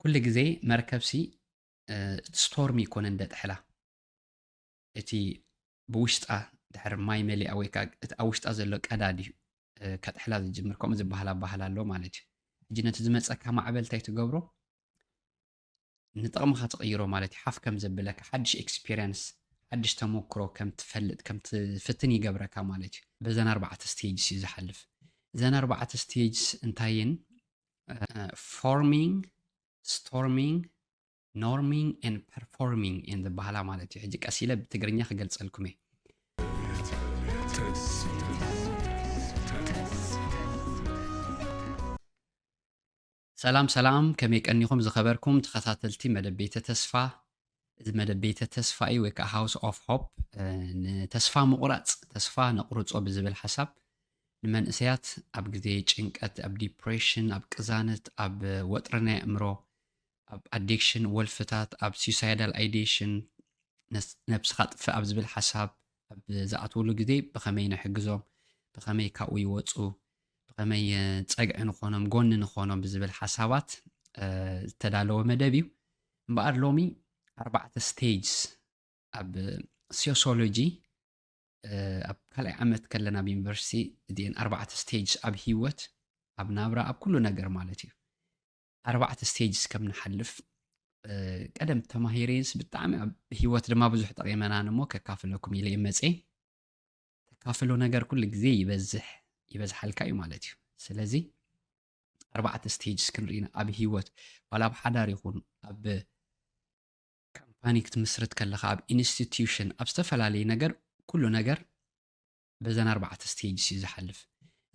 كل جزء مركبسي ستورمي يكون عند تحلا اتي بوشطة دحر ماي ملي أويكا أوشطة زلك أدادي كتحلا الجمر كم زي بحلا لو مالتي جينا تزمت أكا مع عبل تايتو قبرو نطقم خاتغيرو مالتي حاف كم زبلك حدش اكسبيرينس حدش تموكرو كم تفلت كم تفتني قبرك مالتي بزن 4 ستيج سيزا حلف زن 4 ستيج انتاين forming storming norming and performing in the ባህላ ማለት እዩ ሕጂ ቀሲለ ብትግርኛ ክገልጸልኩም እየ ሰላም ሰላም ከመይ ቀኒኹም ዝኸበርኩም ተኸታተልቲ መደብ ቤተ ተስፋ እዚ መደብ ቤተ ተስፋ እዩ ወይ ከዓ ሃውስ ኦፍ ሆፕ ንተስፋ ምቑራፅ ተስፋ ነቑርፆ ብዝብል ሓሳብ ንመንእሰያት ኣብ ግዜ ጭንቀት ኣብ ዲፕሬሽን ኣብ ቅዛነት ኣብ ወጥሪ ናይ ኣእምሮ ኣብ ኣዲክሽን ወልፍታት ኣብ suicidal ideation ነብስኻ ጥፍእ ኣብ ዝብል ሓሳብ ኣብ ዝኣትውሉ ግዜ ብኸመይ ንሕግዞም ብኸመይ ካብኡ ይወፁ ብኸመይ ፀግዒ ንኾኖም ጎኒ ንኾኖም ብዝብል ሓሳባት ዝተዳለወ መደብ እዩ እምበኣር ሎሚ 4 ስቴጅ ኣብ ሶሲዮሎጂ ኣብ ካልኣይ ዓመት ከለና ብዩኒቨርሲቲ እዚአን 4 ስቴጅ ኣብ ሂወት ኣብ ናብራ ኣብ ኩሉ ነገር ማለት እዩ 4 ስቴጅ ከም ንሓልፍ ቀደም ተማሂሬንስ ብጣዕሚ ኣብ ሂወት ድማ ብዙሕ ጠቂመና እሞ ከካፍለኩም ኢለ መፄ ተካፍሎ ነገር ኩሉ ግዜ ይበዝሓልካ እዩ ማለት እዩ ስለዚ 4 ስቴጅ ክንሪና ኣብ ሂወት ዋላ ኣብ ሓዳር ይኹን ኣብ ካምፓኒ ክትምስርት ከለኻ ኣብ ኢንስቲትዩሽን ኣብ ዝተፈላለዩ ነገር ኩሉ ነገር በዘን 4 ስቴጅ እዩ ዝሓልፍ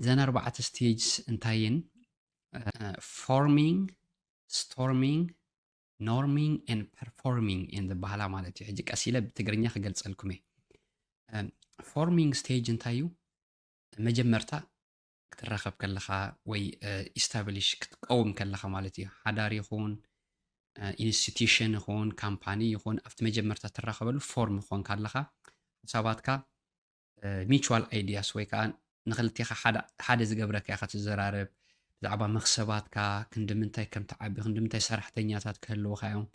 እዘን 4 ስቴጅ እንታይን forming storming norming and performing in the ባህላ ማለት እዩ ሕጂ ቀሲለ ብትግርኛ ክገልጸልኩም እየ forming stage እንታይ እዩ መጀመርታ ክትራኸብ ከለኻ ወይ establish ክትቀውም ከለኻ ማለት እዩ ሓዳር ይኹን ኢንስቲትዩሽን ይኹን ካምፓኒ ይኹን ኣብቲ መጀመርታ ትራኸበሉ ፎርም ይኹን ካለኻ ሓሳባትካ ሚቹዋል አይዲያስ ወይ ከዓ ንኽልቲኻ ሓደ ዝገብረካ ኢኻ ትዘራርብ ብዛዕባ መኽሰባትካ ክንድምንታይ ከም ትዓቢ ክንድምንታይ ሰራሕተኛታት ክህልውካ እዮም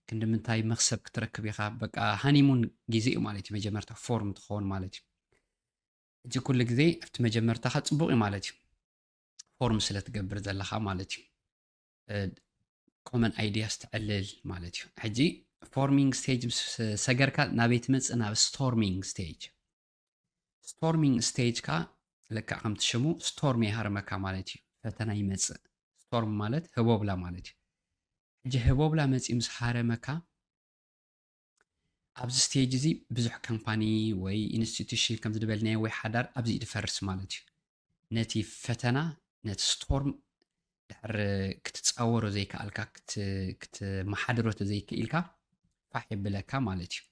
ክንድምንታይ መኽሰብ ክትረክብ ኢኻ በቃ ሃኒሙን ግዜ እዩ ማለት እዩ መጀመርታ ፎርም ትኸውን ማለት እዩ እጂ ኩሉ ግዜ ኣብቲ መጀመርታኻ ፅቡቅ እዩ ማለት እዩ ፎርም ስለ ትገብር ዘለኻ ማለት እዩ ኮመን አይዲያስ ትዕልል ማለት እዩ ሕጂ ፎርሚንግ ስቴጅ ሰገርካ ናበይ ትመፅእ ናብ ስቶርሚንግ ስቴጅ ካ ልክዕ ከምቲ ሽሙ ስቶርም ይሃርመካ ማለት እዩ ፈተና ይመፅእ ስቶርም ማለት ህቦብላ ማለት እዩ ሕጂ ህቦብላ መፂኡ ምስ ሃረመካ ኣብዚ ስቴጅ እዚ ብዙሕ ካምፓኒ ወይ ኢንስቲትዩሽን ከም ዝደበልናዮ ወይ ሓዳር ኣብዚ ይድፈርስ ማለት እዩ ነቲ ፈተና ነቲ ስቶርም ድሕሪ ክትፃወሮ ዘይከኣልካ ክትመሓድሮ ተዘይክኢልካ ፋሕ የብለካ ማለት እዩ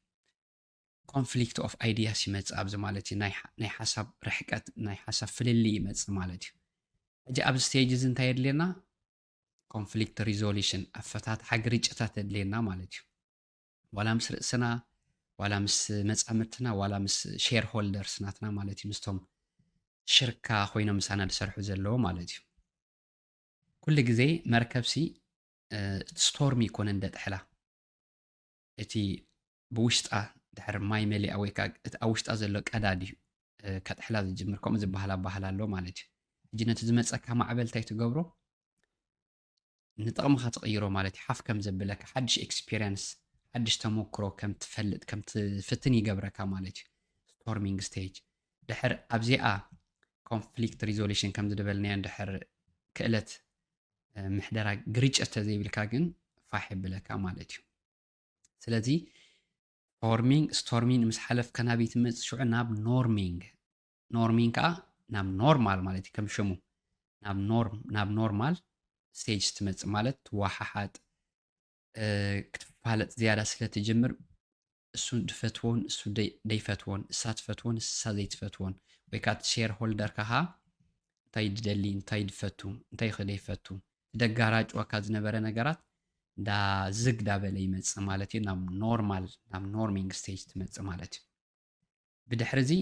ኮንፍሊክት ኦፍ አይዲያስ ይመፅእ ኣብዚ ማለት እዩ ናይ ሓሳብ ርሕቀት ናይ ሓሳብ ፍልሊ ይመፅእ ማለት እዩ ሕጂ ኣብዚ ስቴጅ እዚ እንታይ የድልየና ኮንፍሊክት ሪዞሉሽን ኣፈታት ሓግርጭታት የድልየና ማለት እዩ ዋላ ምስ ርእስና ዋላ ምስ መፃምድትና ዋላ ምስ ሼር ሆልደርስ ናትና ማለት እዩ ምስቶም ሽርካ ኮይኖም ምሳና ዝሰርሑ ዘለዎ ማለት እዩ ኩሉ ግዜ መርከብሲ ስቶርም ይኮነ እንደ ጥሕላ እቲ ብውሽጣ ድሕር ማይ መሊኣ ወይ ከዓ እቲ ኣብ ውሽጣ ዘሎ ቀዳዲ ከጥሕላ ዝጅምር ከምኡ ዝበሃላ ባህላ ኣሎ ማለት እዩ ሕጂ ነቲ ዝመፀካ ማዕበል እንታይ ትገብሮ ንጥቕምካ ትቕይሮ ማለት እዩ ሓፍ ከም ዘብለካ ሓድሽ ኤክስፒሪየንስ ሓድሽ ተሞክሮ ከም ትፈልጥ ከም ትፍትን ይገብረካ ማለት እዩ ስቶርሚንግ ስቴጅ ድሕር ኣብዚኣ ኮንፍሊክት ሪዞሉሽን ከም ዝደበልናዮ ድሕር ክእለት ምሕደራ ግርጨት ተዘይብልካ ግን ፋሕ የብለካ ማለት እዩ ስለዚ ፎርሚንግ ስቶርሚንግ ምስ ሓለፍከ ናበይ ትመፅእ ሽዑ ናብ ኖርሚንግ ከዓ ናብ ኖርማል ማለት እዩ ከም ሽሙ ናብ ኖርማል ስቴጅ ትመፅእ ማለት ትዋሓሓጥ ክትፋለጥ ዝያዳ ስለ ትጅምር እሱ ድፈትዎን እሱ ደይፈትዎን እሳ ትፈትዎን እሳ ዘይትፈትዎን ወይ ከዓ ሼር ሆልደር ካኻ እንታይ ድደሊ እንታይ ድፈቱ እንታይ ክደይፈቱ ደጋራጭዋካ ዝነበረ ነገራት ዳ ዝግ ዳበለ ይመፅእ ማለት እዩ ናብ ኖርሚንግ ስቴጅ ትመፅእ ማለት እዩ ብድሕሪ እዚ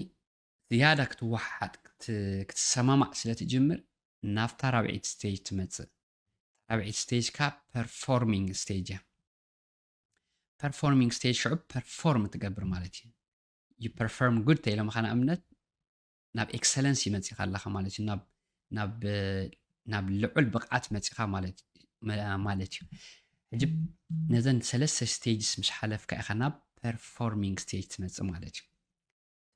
ዝያዳ ክትዋሓጥ ክትሰማማዕ ስለ ትጅምር ናብታ ራብዒት ስቴጅ ትመፅእ رابع ستيج كا performing stage performing stage شعب perform تقبر مالتي you perform good تيلا مخانا أمنت ناب excellence يمتي خالخا مالتي ناب لعل بقعات متي مالتي حجب نزن ثلاثة stages مش حلف كأخا ناب performing stage تمتي مالتي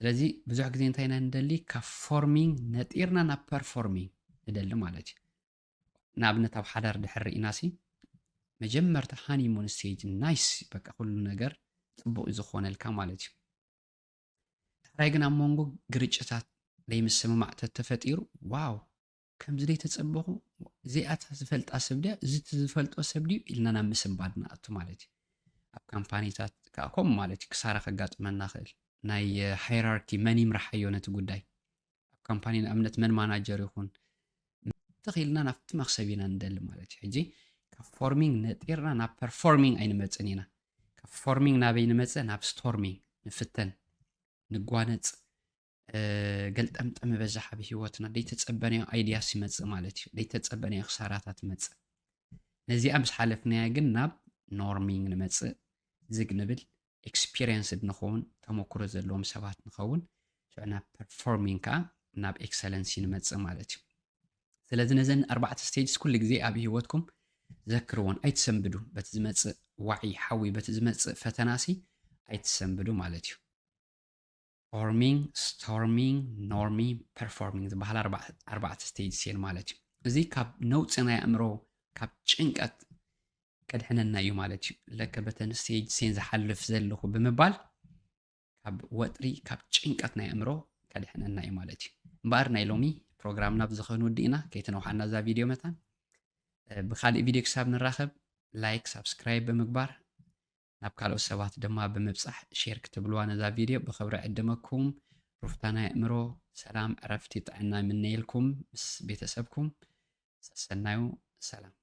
لذي بزوح قزي انتينا ندلي كforming نتيرنا ناب performing ندلي مالتي نابنت أو حدار دحر إناسي مجمرت honeymoon stage نايس بقى كل نجر تبو إذا خونا الكامالتي رايقنا مونغو قريتشتات لي مسمى تتفتيرو واو كم زلي تتصبحوا زيات زفلت أسبدي زيت زفلت أسبدي إلنا نمسم بعدنا أتو مالتي أب كامبانيتات كأكم مالتي كسارة خجات من ناخل ناي hierarchy مني مرحيونة تقولي أب كامباني أمنت من ماناجر يكون تخيلنا نفت مخسبينا ندل مالتي حجي كفورمينج نتيرنا نا performing أين متسنينا كفورمينج نابين متسن ناب storming نفتن نقوانت قلت أم بزح بهوتنا دي تتصبني ايديا سمص مالتي دي تتصبني خسارات تمص نزي امس حلفنا جناب نورمينج نمص زق نبل اكسبيرينس نخون تمكر زلوم سبات نخون شعنا performing كا ناب اكسلنسي نمص مالتي ስለዚህ ነዘን أربعة ستيجز كل ጊዜ ኣብ ህይወትኩም ዘክርዎን ኣይትሰንብዱ በቲ ዝመጽእ ዋዒ ሓዊ በቲ ዝመጽእ ፈተናሲ ኣይትሰንብዱ ማለት እዩ forming storming norming performing ዝበሃል أربعة ستيجز እየን ማለት እዩ እዚ ካብ ነውፂ ናይ ኣእምሮ ካብ ጭንቀት ከድሕነና እዩ ማለት እዩ ለከ በተን ስቴጅ ሴን ዝሓልፍ ዘለኹ ብምባል ካብ ወጥሪ ካብ ጭንቀት ናይ ኣእምሮ ከድሕነና እዩ ማለት እዩ እምበኣር ናይ ሎሚ ፕሮግራምና ብዝኽኑ ወዲእና ከይተነውሓና እዛ ቪድዮ መታን ብካልእ ቪድዮ ክሳብ ንራኸብ ላይክ ሳብስክራይብ ብምግባር ናብ ካልኦት ሰባት ድማ ብምብፃሕ ሼር ክትብልዋ ነዛ ቪድዮ ብክብሪ ዕድመኩም ሩፍታ ናይ ኣእምሮ ሰላም ዕረፍቲ ጥዕና ምነየልኩም ምስ ቤተሰብኩም ሰናዩ ሰላም